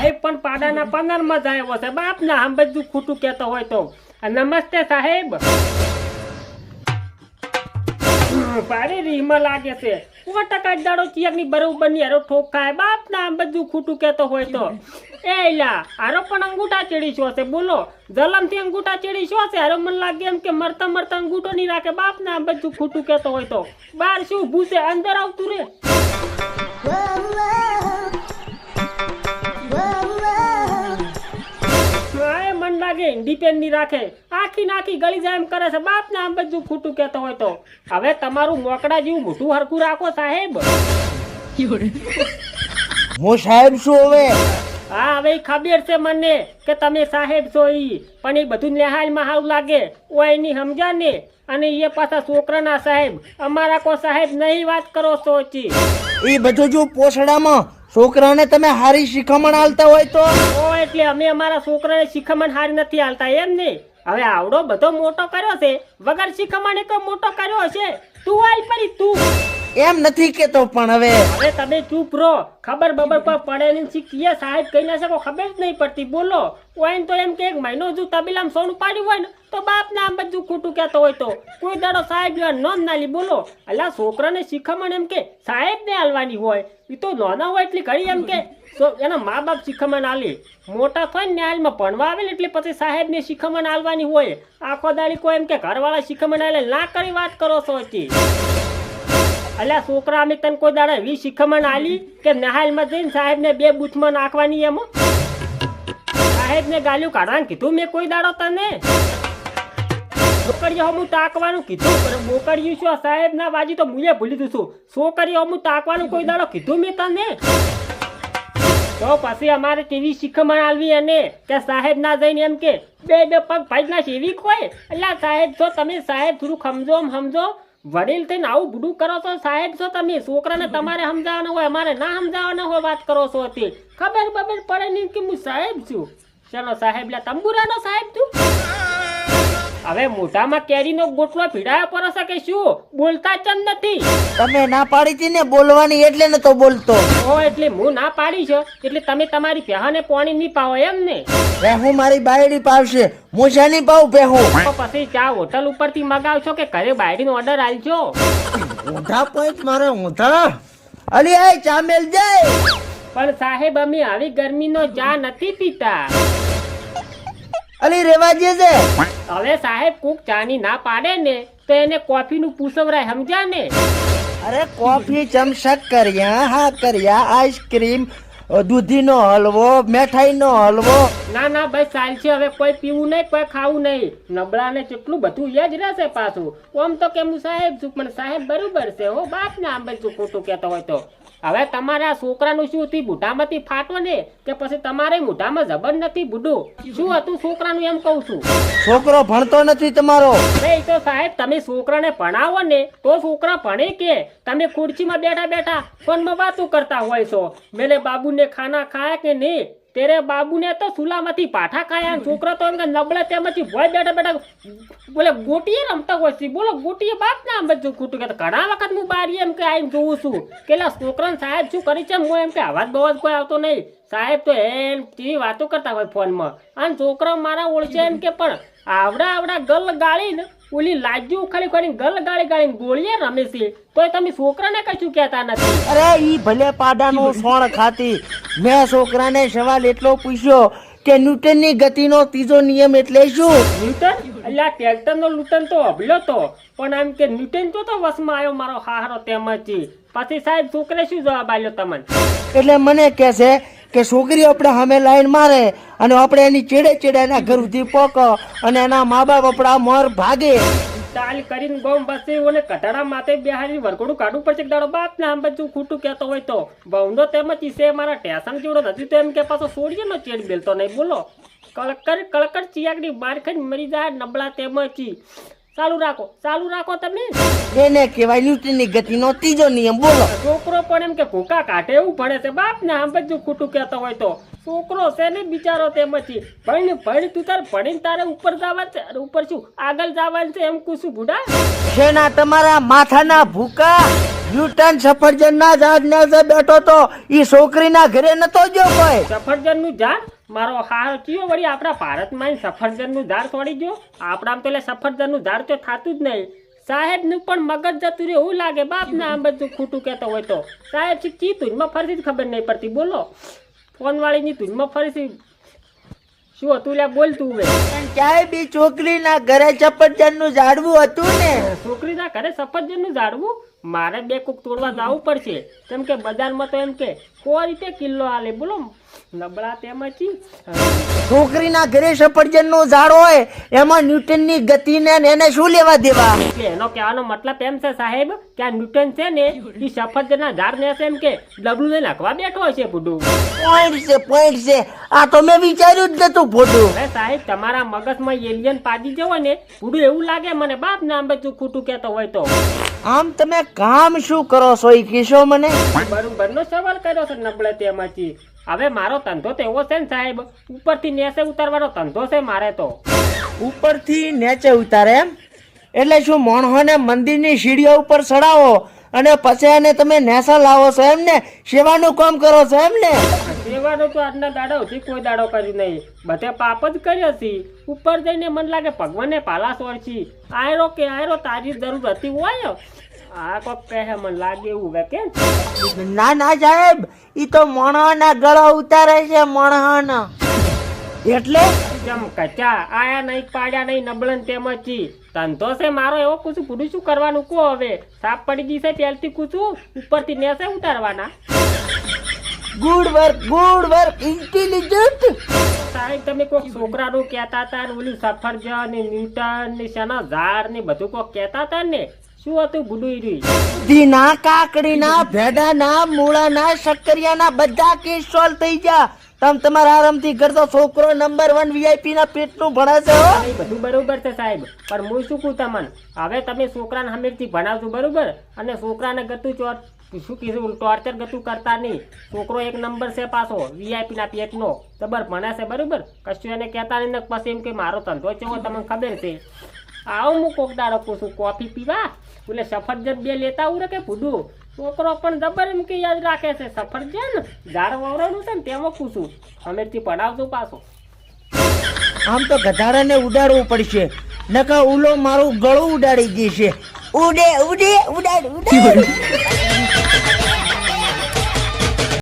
સાહેબ પણ પાડાના 15 માં જ આવ્યો છે બાપ ના આમ બધું ખોટું કહેતો હોય તો નમસ્તે સાહેબ ભારે રીમાં લાગે છે 1% દાડો ચિયરની બરોબર ની હારો ઠોક ખાય બાપ ના આમ બધું ખોટું કહેતો હોય તો એ લા હારો પણ અંગૂઠા ચડી છો છે બોલો જલમથી અંગૂઠા ચડી છો છે હારો મને લાગે એમ કે મરતા મરતા અંગૂઠો નહીં રાખે બાપ ના આમ બધું ખોટું કહેતો હોય તો બહાર શું ભૂસે અંદર આવતું રે મન લાગે ડિપેન્ડ નહીં રાખે આખી નાખી ગળી જાય એમ કરે છે બાપ ને આમ બધું ખોટું કહેતો હોય તો હવે તમારું મોકડા જેવું મોટું હરખું રાખો સાહેબ હું સાહેબ છું હવે હા હવે ખબર છે મને કે તમે સાહેબ છો ઈ પણ એ બધું નિહાળમાં હાવ લાગે ઓય ની સમજા ને અને એ પાછા છોકરાના સાહેબ અમારા કો સાહેબ નહીં વાત કરો સોચી એ બધું જો પોસડામાં છોકરાને તમે હારી શિખામણ આલતા હોય તો એટલે અમે અમારા છોકરાને શિખામણ હારી નથી આલતા એમ ને હવે આવડો બધો મોટો કર્યો છે વગર શિખામણે કોઈ મોટો કર્યો હશે તું આઈ પડી તું એમ નથી કેતો પણ હવે તમે ચૂપ રહો ખબર બબર પર પડે નહીં શીખીએ સાહેબ કહી ના શકો ખબર જ નહીં પડતી બોલો ઓઈન તો એમ કે 1 મહિનો જો તબીલામ સોનું પાડ્યું હોય ને તો બાપ ને આમ બધું ખોટું કહેતો હોય તો કોઈ દાડો સાહેબ નોંધ ના લી બોલો અલા છોકરાને શીખામણ એમ કે સાહેબ ને આલવાની હોય એ તો નાના હોય એટલી ઘડી એમ કે એના મા બાપ શીખામણ આલી મોટા થાય ને ન્યાયમાં ભણવા આવે ને એટલે પછી સાહેબ ને શીખામણ આલવાની હોય આખો દાડી કોઈ એમ કે ઘરવાળા શીખામણ આલે ના કરી વાત કરો છો અલ્યા છોકરા અમે તને કોઈ દાડા એવી શીખામણ આલી કે નહાલમાં જઈને સાહેબ ને 2 બૂથમાં નાખવાની એમ સાહેબ ને ગાલ્યું કાઢવાનું કીધું મેં કોઈ દાડો તને છોકરીઓ હું તાકવાનું કીધું પણ બોકડ્યું છું સાહેબ ના બાજી તો મુએ ભૂલી દઉં છું છોકરીઓ હું તાકવાનું કોઈ દાડો કીધું મેં તને તો પછી અમારે કેવી શીખામણ આલવી અને કે સાહેબ ના જઈને એમ કે 2 પગ ભાઈ ના સેવી કોઈ એટલે સાહેબ છો તમે સાહેબ થોડું સમજો વડીલ થઈને આવું બુડું કરો છો સાહેબ છો તમે છોકરાને તમારે સમજાવવાનો હોય અમારે ના સમજાવવાનો હોય વાત કરો છો તે ખબર પડે નહીં કે હું સાહેબ છું ચલો સાહેબ લે તંબુરાનો સાહેબ તું હવે મોઢામાં કેરીનો ગોટલો ભીડાયો પરસે કે શું બોલતા જ નથી તમે ના પાડી હતી ને બોલવાની એટલે ને તો બોલતો એટલે હું ના પાડી છે એટલે તમે તમારી પહેને પાણી નહીં પાવો એમ ને હું મારી બાયડી પાવશે હું શાની પાવ પહેવું પછી ચા હોટલ ઉપરથી મગાવશો કે ઘરે બાયડીનો ઓર્ડર આલજો ઊંધા પોઈન્ટ મારે ઊંધા અલી આ ચા મેલ જાય પણ સાહેબ અમે આવી ગરમીનો ચા નથી પીતા અલી રેવાજે છે હવે સાહેબ કોક ચાની ના પાડે ને તો એને કોફી નું પૂછવરાય સમજ્યા ને અરે કોફી ચમચક કર્યા હા કર્યા આઈસ્ક્રીમ દૂધીનો હલવો મીઠાઈનો હલવો ના ભાઈ ચાલશે હવે કોઈ પીવું નહીં કોઈ ખાવું નહીં નબળાને કેટલું બધું યાદ રહેશે પાછું આમ તો કે હું સાહેબ છું પણ સાહેબ બરોબર છે હો બાપ ને આમ બધું ખોટું કહેતો હોય તો હવે તમારા છોકરાનું શું હતી બુઢામાંથી ફાટો ને કે પછી તમારે મોઢામાં જબર નથી બુડું શું હતું છોકરાનું એમ કહું છું છોકરો ભણતો નથી તમારો નહીં તો સાહેબ તમે છોકરાને ભણાવો ને તો છોકરા ભણે કે તમે ખુરશીમાં બેઠા ફોનમાં વાતો કરતા હોય છો મેલે બાબુને ખાના ખાયા કે નહીં તેરે બાબુને તો સુલામાંથી પાઠા ખાયા છોકરા તો એમ કે નબળે તેમાંથી ભોય બેઠા બોલે ગોટીએ રમતા હોય છે બોલો ગોટીએ બાપ ના આમ બધું ખોટું કે ઘણા વખત હું બારી એમ કે આવીને જોઉં છું કે છોકરાને સાહેબ શું કરી છે હું એમ કે અવાજ બવાજ કોઈ આવતો નહીં સાહેબ તો એમ કેવી વાતો કરતા હોય ફોનમાં અને છોકરા મારા ઓળખે એમ કે પણ આવડા ગલ ગાળીને ઓલી લાજ્યું ખાલી ગલ ગાળીને ગોળીએ રમે છે તો તમે છોકરાને કશું કહેતા નથી અરે ઈ ભલે પાડાનો સોણ ખાતી મેં છોકરાને સવાલ એટલો પૂછ્યો કે ન્યૂટનની ગતિનો ત્રીજો નિયમ એટલે શું ન્યૂટન અલ્યા ટ્રેક્ટરનો લૂટન તો અભલ્યો તો પણ એમ કે ન્યૂટન તો વસમાં આવ્યો મારો હારો તેમથી પછી સાહેબ છોકરે શું જવાબ આલ્યો તમને એટલે મને કહે છે કે છોકરી આપણે સામે લાઈન મારે અને આપણે એની ચેડે એના ઘર સુધી પોકો અને એના મા બાપ આપણા મોર ભાગે ચાલ કરીને ગોમ બસે ઓને કટાડા માથે બેહારી વરકોડું કાઢવું પડશે દાડો બાપ ને આમ બધું ખોટું કહેતો હોય તો બહુનો તેમજ છે મારા ટેશન જેવડો નથી તો એમ કે પાછો છોડીએ નો ચેડ બેલતો નહીં બોલો કળકર ચિયાકડી બાર ખાઈ મરી જાય નબળા તેમજ ચાલુ રાખો તમે એને કહેવાય ન્યૂટનની ગતિનો ત્રીજો નિયમ બોલો છોકરો પણ એમ કે ભૂકા કાઢે એવું ભણે છે બાપ ને આમ બધું ખોટું કહેતો હોય તો છોકરો છે ને બિચારો તેમાંથી ભણ તું તાર ભણીને તારે ઉપર જવા છે ઉપર શું આગળ જવાનું છે એમ કુશું બુડા શેના તમારા માથાના ભૂકા ન્યૂટન સફરજન ના ઝાડ ને બેઠો તો ઈ છોકરીના ઘરે નતો જો કોઈ. સફરજનનું ઝાડ મારો હાર કયો વળી આપણા ભારતમાં સફરજનનું ઝાડ છોડી ગયો. આપણામાં તો એટલે સફરજનનું ઝાડ તો થાતું જ નહીં. સાહેબનું પણ મગજ જતું રહ્યું એવું લાગે. બાપને આમ બધું ખોટું કહેતો હોય તો સાહેબ ચી ધૂનમાં ફરીથી જ ખબર નહીં પડતી. બોલો ફોનવાળીની ધૂનમાં ફરીથી શું હતું લે બોલતું હવે. ચાય બી છોકરીના ઘરે સફરજન નું ઝાડવું હતું ને. છોકરીના ઘરે સફરજનનું ઝાડવું મારે બે કોક તોડવા જવું પડશે. કેમ કે બજારમાં તો એમ કે કોઈ રીતે કિલો આલે. બોલો નબળા તેમાંથી છોકરીના ઘરે સફરજન નું ઝાડ હોય એમાં ન્યૂટન ની ગતિ ને એને શું લેવા દેવા. એટલે એનો કહેવાનો મતલબ એમ છે સાહેબ કે આ ન્યૂટન છે ને એ સફરજનના ઝાડ ને છે એમ કે ડબલું ને નાખવા બેઠો હશે બુડું. પોઈન્ટ છે આ તો મેં વિચાર્યું જ નતું ફોટું. અરે સાહેબ તમારા મગજમાં એલિયન પાડી જવો ને બુડું એવું લાગે મને. બાપ ને આમ બધું ખોટું કહેતો હોય તો. આમ તમે કામ શું કરો છો એ કહેશો મને. બરોબર નો સવાલ કર્યો છે નબળે તેમાંથી. હવે મારો ધંધો તો એવો છે ને સાહેબ ઉપરથી નેસે ઉતારવાનો ધંધો છે મારે તો. ઉપરથી નીચે ઉતારે એમ એટલે શું માણસોને મંદિરની સીડીઓ ઉપર ચડાવો અને પછી એને તમે નેસા લાવો છો એમ ને. સેવાનું કામ કરો છો એમ ને. સેવાનો તો આજના દાડો સુધી કોઈ દાડો કરી નહીં. બધે પાપ જ કર્યો છે. ઉપર જઈને મને લાગે ભગવાનને પાલા સોરછી. આયરો કે આયરો તારી જરૂર હતી હોય. આ કોક કહે મને લાગે એવું હવે કેમ. ના ના સાહેબ ઈ તો માણસના ગળો ઉતારે છે માણસના. એટલે જેમ કચા આયા નહીં પાડ્યા નહીં નબળન તેમાંથી ધંધો છે મારો એવો કુછું પૂરું શું કરવાનું કહો હવે. સાપ પડી ગઈ છે પહેલથી કૂચું ઉપરથી નેસે ઉતારવાના. Good work intelligent. સાહેબ તમે કોઈક છોકરાનું કહેતા હતા ને ઓલું સફરજન ને ન્યૂટન ને શાના ઝાડ ને બધું કોઈક કહેતા હતા ને શું હતું ગુડું રહ્યું. દીના કાકડીના ભેડાના મૂળાના શક્કરિયાના બધા કેસ સોલ્વ થઈ ગયા. તમે તમારા આરામથી કરતો છોકરો નંબર 1 VIP ના પેટનું ભણે છે હો. એ બધું બરોબર છે સાહેબ પણ હું શું કહું તમને હવે તમે છોકરાને હમેરથી ભણાવજો બરોબર અને છોકરાને ગતું શું કીધું ટોર્ચર ગતું કરતા નહીં. છોકરો એક નંબર છે પાછો VIP ના પેટનો જબર ભણે છે બરોબર. કશું એને કહેતા નહીં ને પછી એમ કે મારો ધંધો છે તમને ખબર છે. આવો હું કોક દાડો પૂછું કોફી પીવા એટલે સફરજન 2 લેતા આવું કે ભૂડું. છોકરો પણ જબર એમ કે યાદ રાખે છે સફરજન ઝાડ વાવવાનું છે ને તેમાં પૂછું હમેરથી ભણાવજો પાછો. આમ તો ગધાડાને ઉડાડવું પડશે નકા ઉલો મારું ગળું ઉડાડી દેશે. ઉડે ઉડાડ.